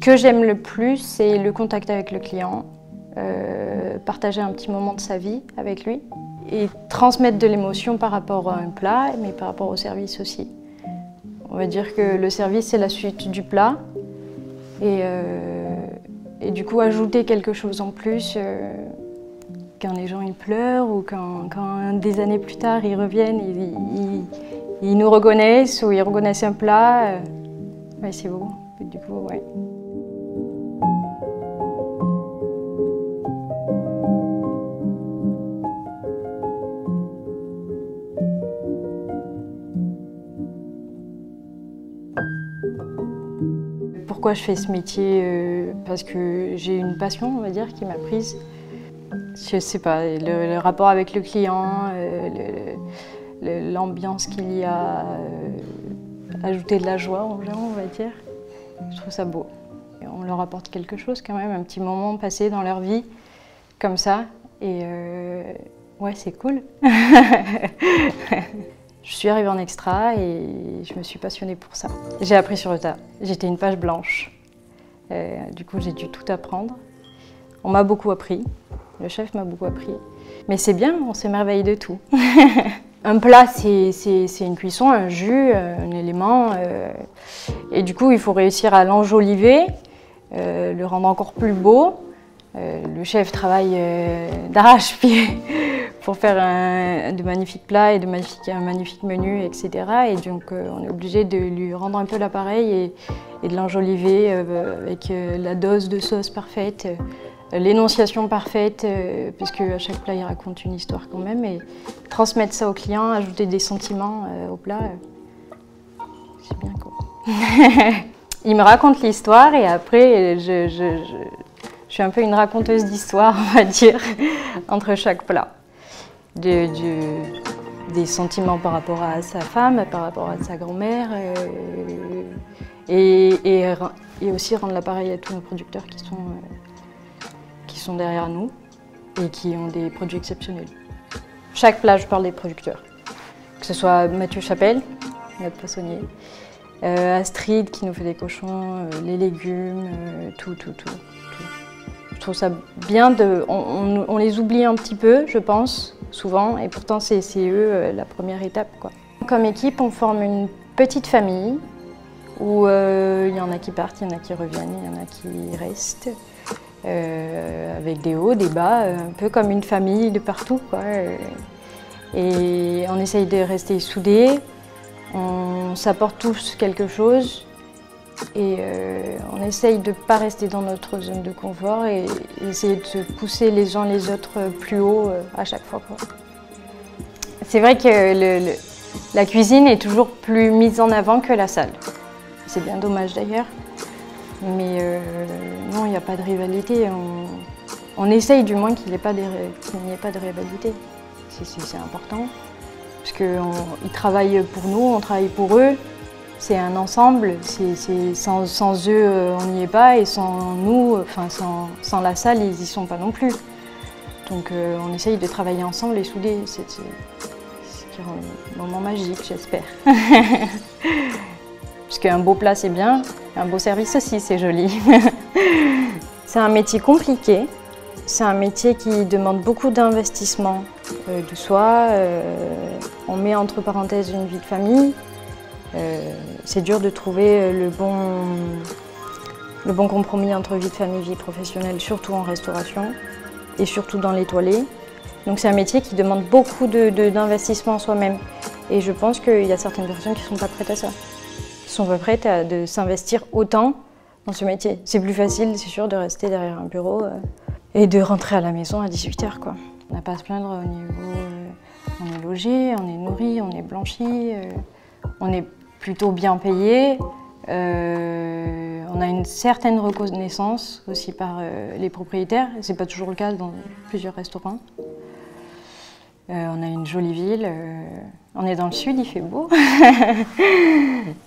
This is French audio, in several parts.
que j'aime le plus, c'est le contact avec le client, partager un petit moment de sa vie avec lui et transmettre de l'émotion par rapport à un plat, mais par rapport au service aussi. On va dire que le service, c'est la suite du plat et du coup, ajouter quelque chose en plus quand les gens ils pleurent ou quand des années plus tard, ils reviennent, ils nous reconnaissent ou ils reconnaissent un plat. Ouais, c'est beau. Du coup, ouais. Pourquoi je fais ce métier? Parce que j'ai une passion, on va dire, qui m'a prise. Je sais pas, le rapport avec le client, l'ambiance qu'il y a, ajouter de la joie aux gens, on va dire. Je trouve ça beau. Et on leur apporte quelque chose quand même, un petit moment passé dans leur vie, comme ça. Et ouais, c'est cool. Je suis arrivée en extra et je me suis passionnée pour ça. J'ai appris sur le tas. J'étais une page blanche. Du coup, j'ai dû tout apprendre. On m'a beaucoup appris. Le chef m'a beaucoup appris. Mais c'est bien, on s'émerveille de tout. Un plat, c'est une cuisson, un jus, un élément. Et du coup, il faut réussir à l'enjoliver, le rendre encore plus beau. Le chef travaille d'arrache-pied pour faire de magnifiques plats et un magnifique menu, etc. Et donc, on est obligé de lui rendre un peu l'appareil et de l'enjoliver avec la dose de sauce parfaite. L'énonciation parfaite, puisque à chaque plat il raconte une histoire quand même, et transmettre ça au client, ajouter des sentiments au plat, c'est bien quoi. Il me raconte l'histoire et après je suis un peu une raconteuse d'histoire, on va dire, entre chaque plat. Des sentiments par rapport à sa femme, par rapport à sa grand-mère, et aussi rendre l'appareil à tous nos producteurs qui sont derrière nous et qui ont des produits exceptionnels. Chaque plat, je parle des producteurs. Que ce soit Mathieu Chapelle, notre poissonnier, Astrid qui nous fait des cochons, les légumes, tout. Je trouve ça bien on les oublie un petit peu, je pense, souvent, et pourtant c'est eux la première étape, quoi. Comme équipe, on forme une petite famille où il y en a qui partent, il y en a qui reviennent, il y en a qui restent. Avec des hauts, des bas, un peu comme une famille de partout, quoi. Et on essaye de rester soudés, on s'apporte tous quelque chose et on essaye de ne pas rester dans notre zone de confort et essayer de se pousser les uns les autres plus haut à chaque fois, quoi. C'est vrai que la cuisine est toujours plus mise en avant que la salle. C'est bien dommage d'ailleurs. Mais non, il n'y a pas de rivalité. On essaye du moins qu'il n'y ait pas de rivalité. C'est important. Parce qu'ils travaillent pour nous, on travaille pour eux. C'est un ensemble. Sans eux, on n'y est pas. Et sans nous, enfin sans la salle, ils n'y sont pas non plus. Donc on essaye de travailler ensemble et soudés. C'est ce qui rend le moment magique, j'espère. Parce qu'un beau plat, c'est bien, un beau service aussi, c'est joli. C'est un métier compliqué, c'est un métier qui demande beaucoup d'investissement de soi. On met entre parenthèses une vie de famille. C'est dur de trouver le bon compromis entre vie de famille et vie professionnelle, surtout en restauration et surtout dans l'étoilé. Donc c'est un métier qui demande beaucoup d'investissement en soi-même. Et je pense qu'il y a certaines personnes qui ne sont pas prêtes à ça. Sont pas prêtes de s'investir autant dans ce métier. C'est plus facile, c'est sûr, de rester derrière un bureau et de rentrer à la maison à 18h, quoi. On n'a pas à se plaindre au niveau... on est logé, on est nourri, on est blanchi, on est plutôt bien payé. On a une certaine reconnaissance aussi par les propriétaires. C'est pas toujours le cas dans plusieurs restaurants. On a une jolie ville. On est dans le sud, il fait beau.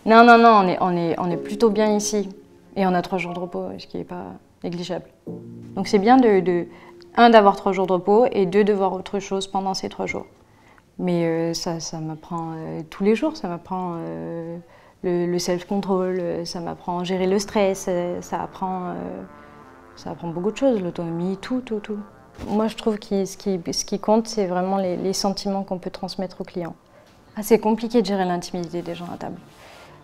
Non, on est plutôt bien ici. Et on a 3 jours de repos, ce qui n'est pas négligeable. Donc c'est bien d'avoir 3 jours de repos et 2, de voir autre chose pendant ces 3 jours. Mais ça m'apprend tous les jours, ça m'apprend le self-control, ça m'apprend à gérer le stress, ça apprend beaucoup de choses, l'autonomie, tout. Moi, je trouve que ce qui compte, c'est vraiment les sentiments qu'on peut transmettre aux clients. Ah, c'est compliqué de gérer l'intimité des gens à table.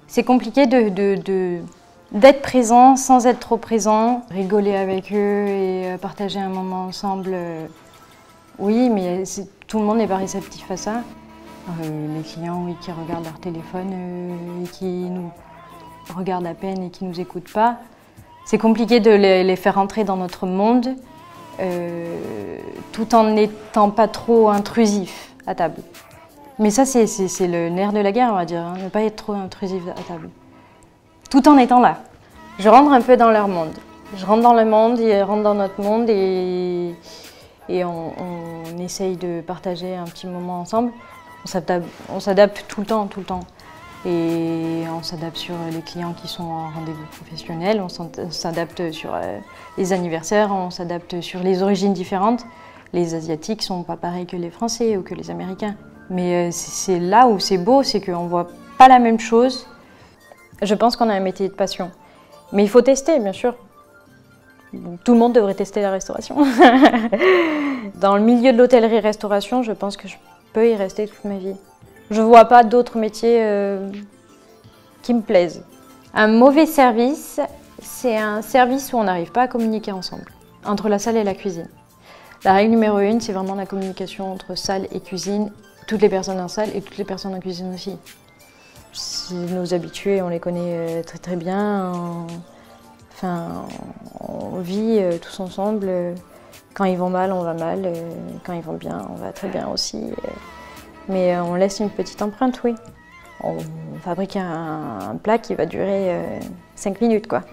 C'est compliqué d'être présent sans être trop présent, rigoler avec eux et partager un moment ensemble. Oui, mais tout le monde n'est pas réceptif à ça. Les clients oui, qui regardent leur téléphone et qui nous regardent à peine et qui ne nous écoutent pas. C'est compliqué de les faire entrer dans notre monde tout en n'étant pas trop intrusif à table. Mais ça, c'est le nerf de la guerre, on va dire, hein, ne pas être trop intrusif à table. Tout en étant là. Je rentre un peu dans leur monde. Je rentre dans le monde, ils rentrent dans notre monde et on essaye de partager un petit moment ensemble. On s'adapte tout le temps. Et on s'adapte sur les clients qui sont en rendez-vous professionnel, on s'adapte sur les anniversaires, on s'adapte sur les origines différentes. Les Asiatiques ne sont pas pareils que les Français ou que les Américains. Mais c'est là où c'est beau, c'est qu'on ne voit pas la même chose. Je pense qu'on a un métier de passion. Mais il faut tester, bien sûr. Tout le monde devrait tester la restauration. Dans le milieu de l'hôtellerie-restauration, je pense que je peux y rester toute ma vie. Je ne vois pas d'autres métiers qui me plaisent. Un mauvais service, c'est un service où on n'arrive pas à communiquer ensemble, entre la salle et la cuisine. La règle numéro 1, c'est vraiment la communication entre salle et cuisine, toutes les personnes en salle et toutes les personnes en cuisine aussi. Si nos habitués, on les connaît très bien, on vit tous ensemble. Quand ils vont mal, on va mal, quand ils vont bien, on va très bien aussi. Mais on laisse une petite empreinte, oui. On fabrique un plat qui va durer 5 minutes, quoi.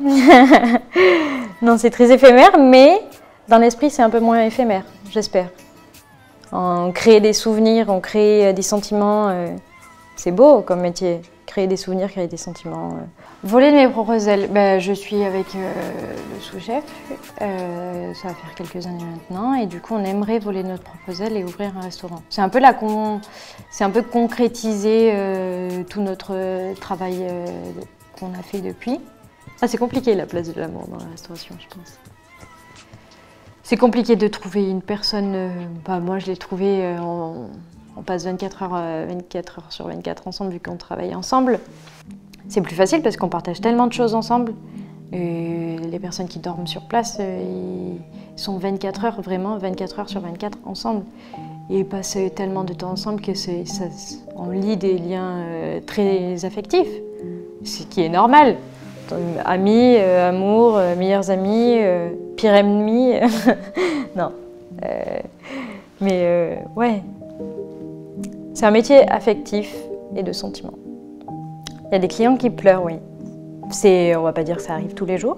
Non, c'est très éphémère, mais dans l'esprit, c'est un peu moins éphémère, j'espère. On crée des souvenirs, on crée des sentiments. C'est beau comme métier, créer des souvenirs, créer des sentiments. Voler de mes propres ailes, je suis avec le sous-chef, ça va faire quelques années maintenant, et du coup on aimerait voler de notre propre aile et ouvrir un restaurant. C'est un peu concrétiser tout notre travail qu'on a fait depuis. Ah, c'est compliqué la place de l'amour dans la restauration, je pense. C'est compliqué de trouver une personne, moi je l'ai trouvée, on passe 24 heures sur 24 ensemble vu qu'on travaille ensemble. C'est plus facile parce qu'on partage tellement de choses ensemble. Et les personnes qui dorment sur place, ils sont 24 heures, vraiment 24 heures sur 24 ensemble. Et ils passent tellement de temps ensemble que on lie des liens très affectifs, ce qui est normal. Amis, amour, meilleurs amis, pire ennemi. Non. Ouais. C'est un métier affectif et de sentiment. Il y a des clients qui pleurent, oui. On va pas dire que ça arrive tous les jours,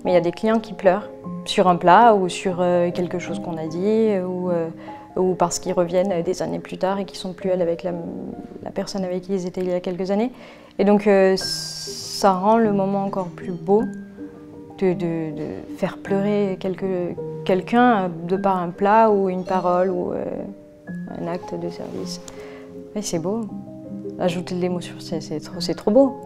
mais il y a des clients qui pleurent sur un plat ou sur quelque chose qu'on a dit ou parce qu'ils reviennent des années plus tard et qu'ils sont plus avec la personne avec qui ils étaient il y a quelques années. Et donc ça rend le moment encore plus beau de faire pleurer quelqu'un de par un plat ou une parole ou un acte de service. Et c'est beau. Ajouter de l'émotion, c'est trop beau.